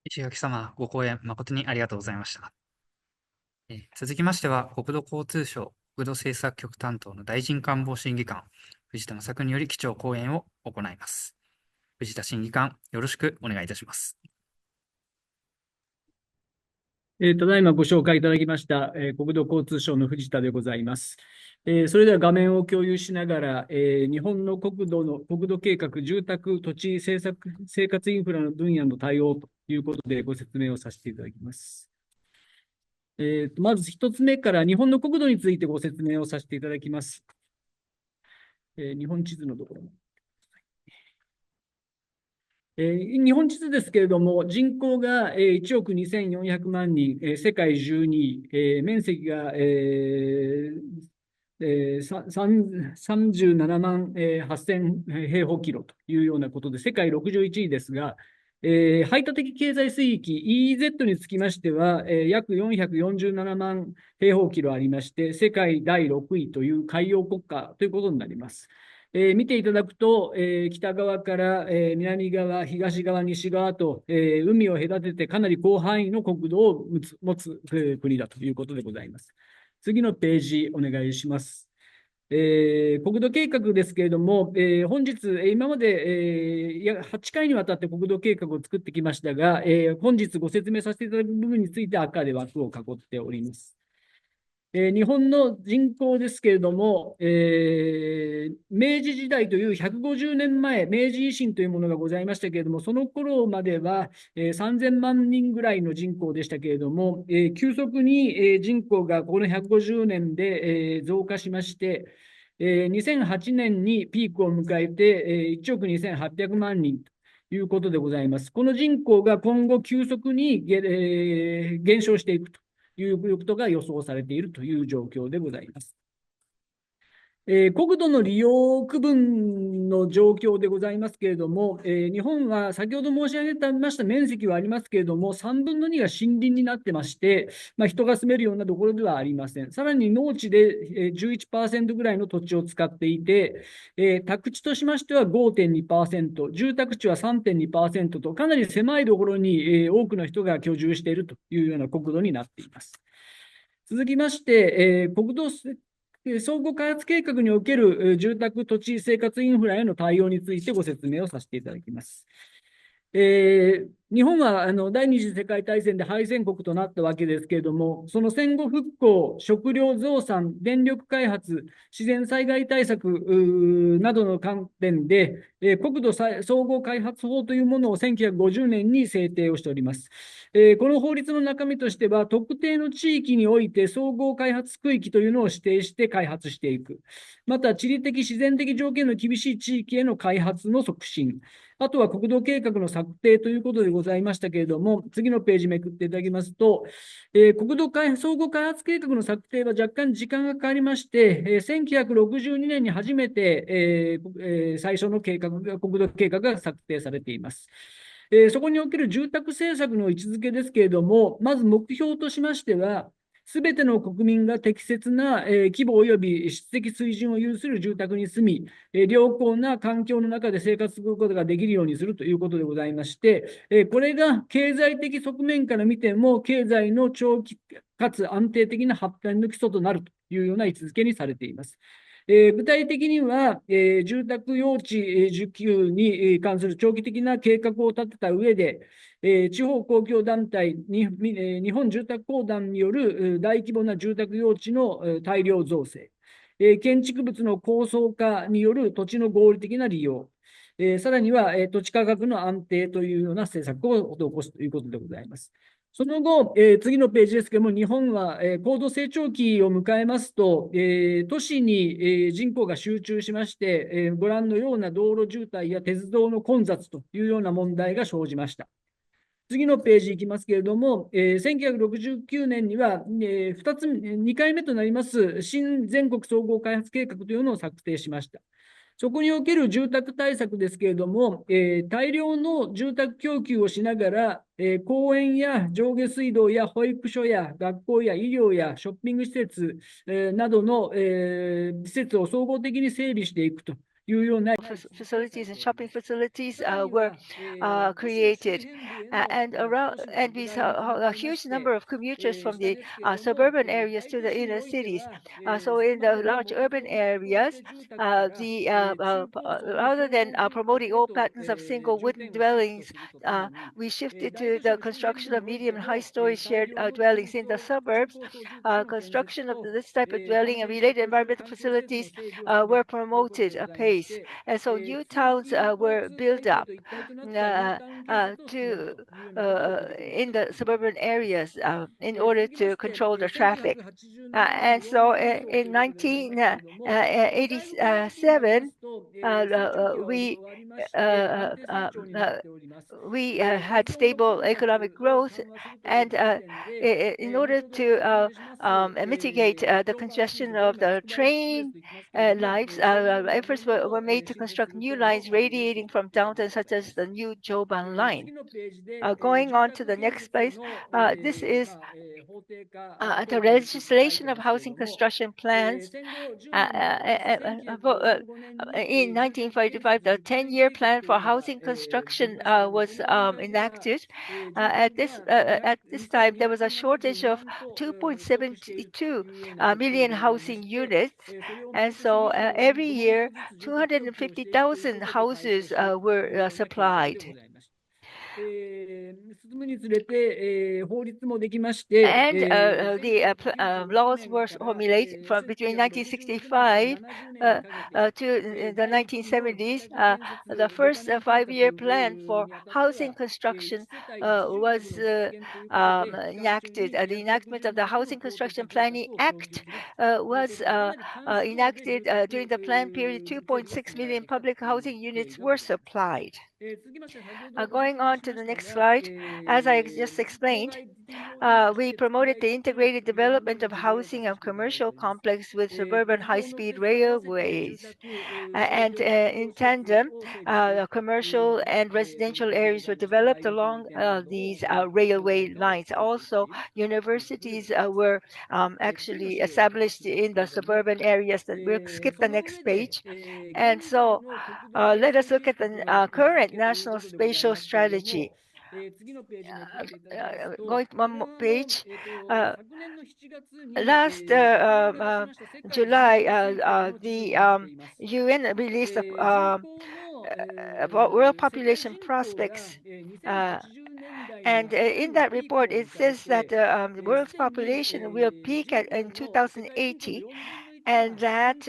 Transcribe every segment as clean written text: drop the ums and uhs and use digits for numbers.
石垣様、ご講演誠にありがとうございました。続きましては、国土交通省国土政策局担当の大臣官房審議官、藤田正君により基調講演を行います。藤田審議官、よろしくお願いいたします。ただいまご紹介いただきました、国土交通省の藤田でございます。それでは画面を共有しながら、日本の国土計画、住宅、土地政策、生活インフラの分野の対応ということでご説明をさせていただきます。まず一つ目から日本の国土についてご説明をさせていただきます。日本地図のところ。日本地図ですけれども、人口が1億2400万人、世界12位、面積が37万8000平方キロというようなことで、世界61位ですが、排他的経済水域 EEZ につきましては、約447万平方キロありまして、世界第6位という海洋国家ということになります。見ていただくと、北側から、南側、東側、西側と、海を隔ててかなり広範囲の国土を持つ、国だということでございます。次のページお願いします。国土計画ですけれども、本日、今まで、8回にわたって国土計画を作ってきましたが、本日ご説明させていただく部分について赤で枠を囲っております。日本の人口ですけれども、明治時代という150年前、明治維新というものがございましたけれども、その頃までは、3000万人ぐらいの人口でしたけれども、急速に、人口がこの150年で、増加しまして、2008年にピークを迎えて、1億2800万人ということでございます。この人口が今後急速に、減少していくということが予想されているという状況でございます。国土の利用区分の状況でございますけれども、日本は先ほど申し上げました面積はありますけれども、3分の2が森林になってまして、人が住めるようなところではありません。さらに農地で 11% ぐらいの土地を使っていて、宅地としましては 5.2%、住宅地は 3.2% と、かなり狭いところに多くの人が居住しているというような国土になっています。続きまして、国土総合開発計画における住宅、土地、生活インフラへの対応についてご説明をさせていただきます。日本は第二次世界大戦で敗戦国となったわけですけれども、その戦後復興、食料増産、電力開発、自然災害対策などの観点で、国土総合開発法というものを1950年に制定をしております。この法律の中身としては、特定の地域において総合開発区域というのを指定して開発していく。また、地理的、自然的条件の厳しい地域への開発の促進。あとは国土計画の策定ということでございましたけれども、次のページめくっていただきますと、国土総合開発計画の策定は若干時間がかかりまして、1962年に初めて、最初の計画が、国土計画が策定されています。そこにおける住宅政策の位置づけですけれども、まず目標としましては、すべての国民が適切な、規模及び質的水準を有する住宅に住み、良好な環境の中で生活することができるようにするということでございまして、これが経済的側面から見ても、経済の長期かつ安定的な発展の基礎となるというような位置づけにされています。具体的には、住宅用地需給に関する長期的な計画を立てた上で、地方公共団体に、日本住宅公団による大規模な住宅用地の大量造成、建築物の高層化による土地の合理的な利用、さらには土地価格の安定というような政策を施すということでございます。その後、次のページですけれども、日本は、高度成長期を迎えますと、都市に、人口が集中しまして、ご覧のような道路渋滞や鉄道の混雑というような問題が生じました。次のページいきますけれども、1969年には、2回目となります新全国総合開発計画というのを策定しました。そこにおける住宅対策ですけれども、大量の住宅供給をしながら、公園や上下水道や保育所や学校や医療やショッピング施設、などの、施設を総合的に整備していくというような facilities and shopping facilities were created. And we saw a huge number of commuters from the suburban areas to the inner cities. So in the large urban areas, rather than promoting all patterns of single wooden dwellings, we shifted to the construction of medium and high-story shared dwellings in the suburbs. Construction of this type of dwelling and related environmental facilities were promoted apace. And so new towns were built up in the suburban areas in order to control the traffic. And so in 1987, we had stable economic growth, and in order to mitigate the congestion of the train lines, efforts were made to construct new lines radiating from downtown, such as the new Joban line. Going on to the next page, this is the legislation of housing construction plans. In 1945, the 10-year plan for housing construction was enacted. At this time, there was a shortage of 2.72 million housing units, and so every year, 250,000 houses were supplied. And the laws were formulated from between 1965 to the 1970s. The first 5-year plan for housing construction was enacted. The enactment of the Housing Construction Planning Act was enacted during the plan period. 2.6 million public housing units were supplied. Going on to the next slide, as I just explained, we promoted the integrated development of housing and commercial complex with suburban high-speed railways. And in tandem, commercial and residential areas were developed along these railway lines. Also, universities were actually established in the suburban areas. We'll skip the next page. And so let us look at the current national spatial strategy. Going one more page. Last July, the UN released about world population prospects. And in that report, it says that the world's population will peak in 2080, and that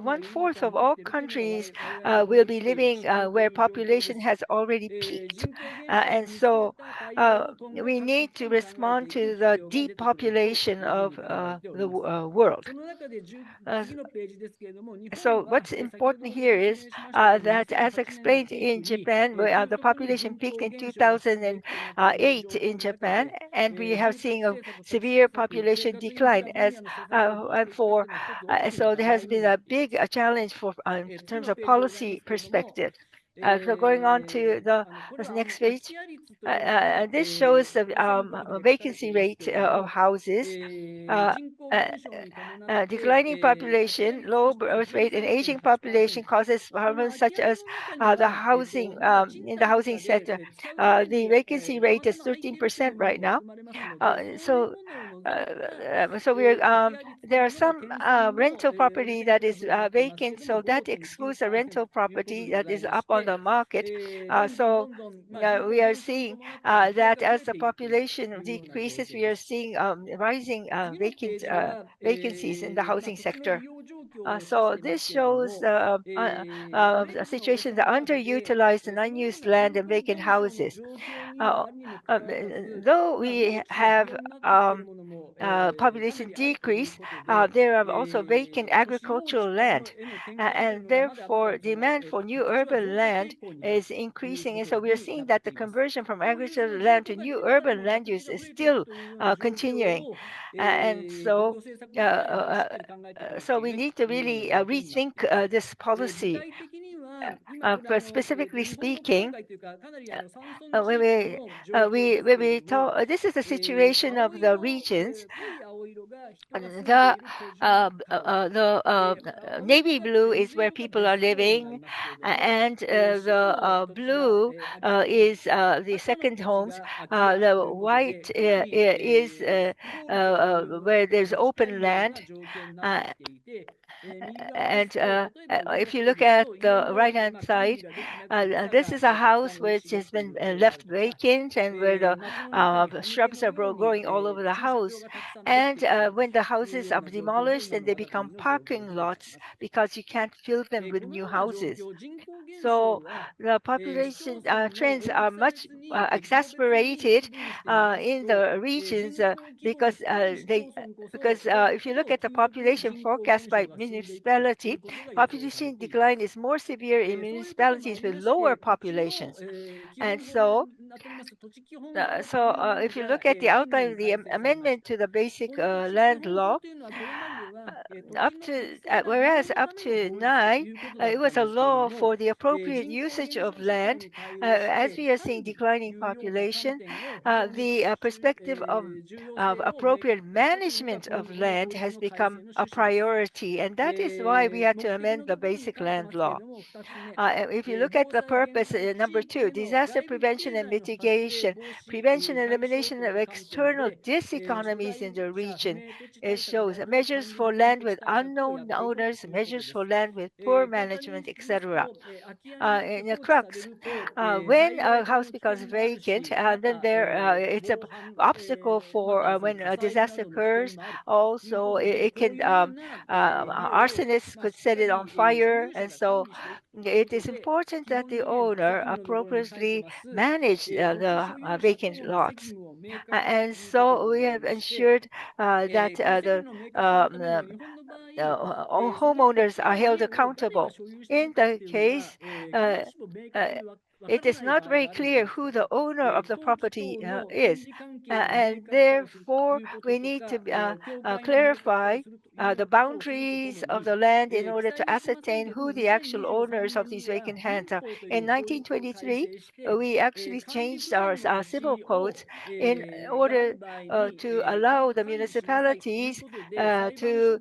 one-fourth of all countries will be living where population has already peaked. And so we need to respond to the depopulation of the world. So what's important here is that, as explained in Japan, the population peaked in 2008 in Japan, and we have seen a severe population decline. So there has been a big challenge in terms of policy perspective. So going on to the next page, this shows the vacancy rate of houses. Declining population, low birth rate, and aging population causes problems such as the housing in the housing sector. The vacancy rate is 13% right now. So there are some rental property that is vacant, so that excludes a rental property that is up on the market. So we are seeing that as the population decreases, we are seeing rising vacancies in the housing sector. So this shows a situation that underutilized and unused land and vacant houses. Though we have population decrease, there are also vacant agricultural land, and therefore demand for new urban land is increasing. And so we are seeing that the conversion from agricultural land to new urban land use is still continuing. And so we need to really rethink this policy. Specifically speaking, this is the situation of the regions. The navy blue is where people are living, and the blue is the second homes. The white is where there's open land. And if you look at the right-hand side, this is a house which has been left vacant and where the shrubs are growing all over the house. And when the houses are demolished, then they become parking lots because you can't fill them with new houses. So the population trends are much exasperated in the regions because if you look at the population forecast by municipality, population decline is more severe in municipalities with lower populations. And so if you look at the outline of the amendment to the basic land law, whereas up to now, it was a law for the appropriate usage of land. As we are seeing declining population, the perspective of appropriate management of land has become a priority, and that is why we had to amend the basic land law. If you look at the purpose, number 2, disaster prevention and mitigation, prevention and elimination of external diseconomies in the region. It shows measures for land with unknown owners, measures for land with poor management, etc. In the crux, when a house becomes vacant, then it's an obstacle for when a disaster occurs. Also, it can arsonists could set it on fire, and so it is important that the owner appropriately manage the vacant lots. And so we have ensured that all homeowners are held accountable. In the case, it is not very clear who the owner of the property is. And therefore, we need to clarify the boundaries of the land in order to ascertain who the actual owners of these vacant lands are. In 1923, we actually changed our civil codes in order to allow the municipalities to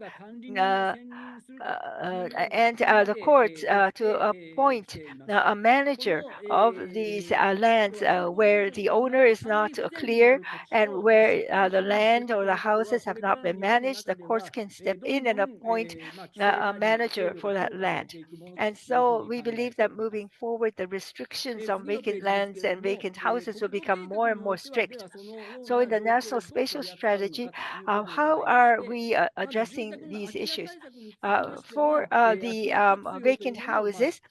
and the courts to appoint a manager of these lands where the owner is not clear and where the land or the houses have not been managed. The courts can step in and appoint a manager for that land. And so we believe that moving forward, the restrictions on vacant lands and vacant houses will become more and more strict. So in the National Spatial Strategy, how are we addressing these issues? For the vacant houses,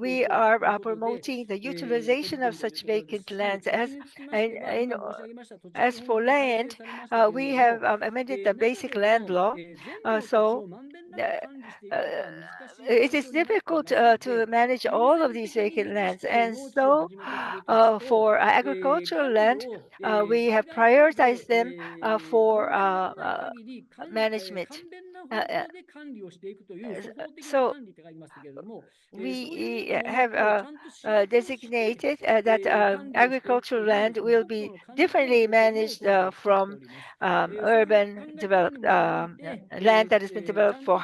we are promoting the utilization of such vacant lands as for land, we have amended the basic land law. So it is difficult to manage all of these vacant lands. And so for agricultural land, we have prioritized them for management. So we have designated that agricultural land will be differently managed from urban developed land that has been developed for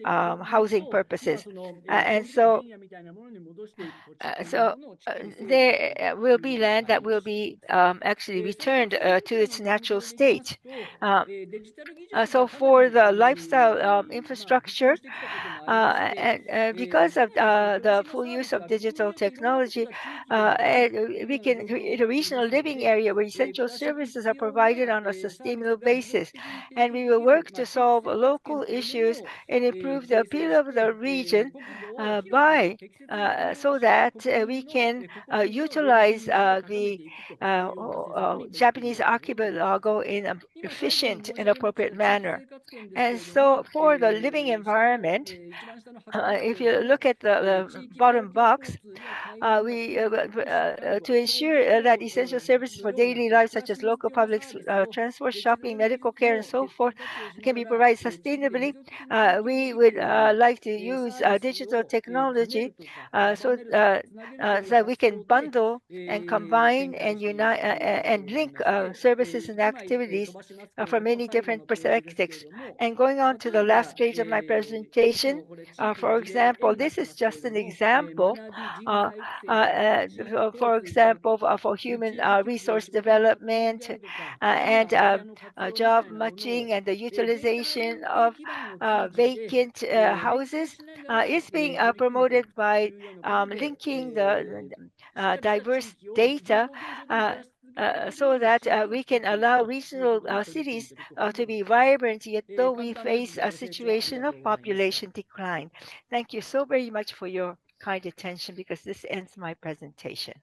housing purposes. And so there will be land that will be actually returned to its natural state. So for the lifestyle infrastructure, and because of the full use of digital technology, we can create a regional living area where essential services are provided on a sustainable basis. And we will work to solve local issues and improve the appeal of the region so that we can utilize the Japanese archipelago in an efficient and appropriate manner. And so for the living environment, if you look at the bottom box, to ensure that essential services for daily life, such as local public transport, shopping, medical care, and so forth, can be provided sustainably, we would like to use digital technology so that we can bundle and combine and unite and link services and activities from many different perspectives. And going on to the last page of my presentation, for example, this is just an example. For example, for human resource development and job matching and the utilization of vacant houses is being promoted by linking the diverse data so that we can allow regional cities to be vibrant, yet though we face a situation of population decline. Thank you so very much for your kind attention because this ends my presentation.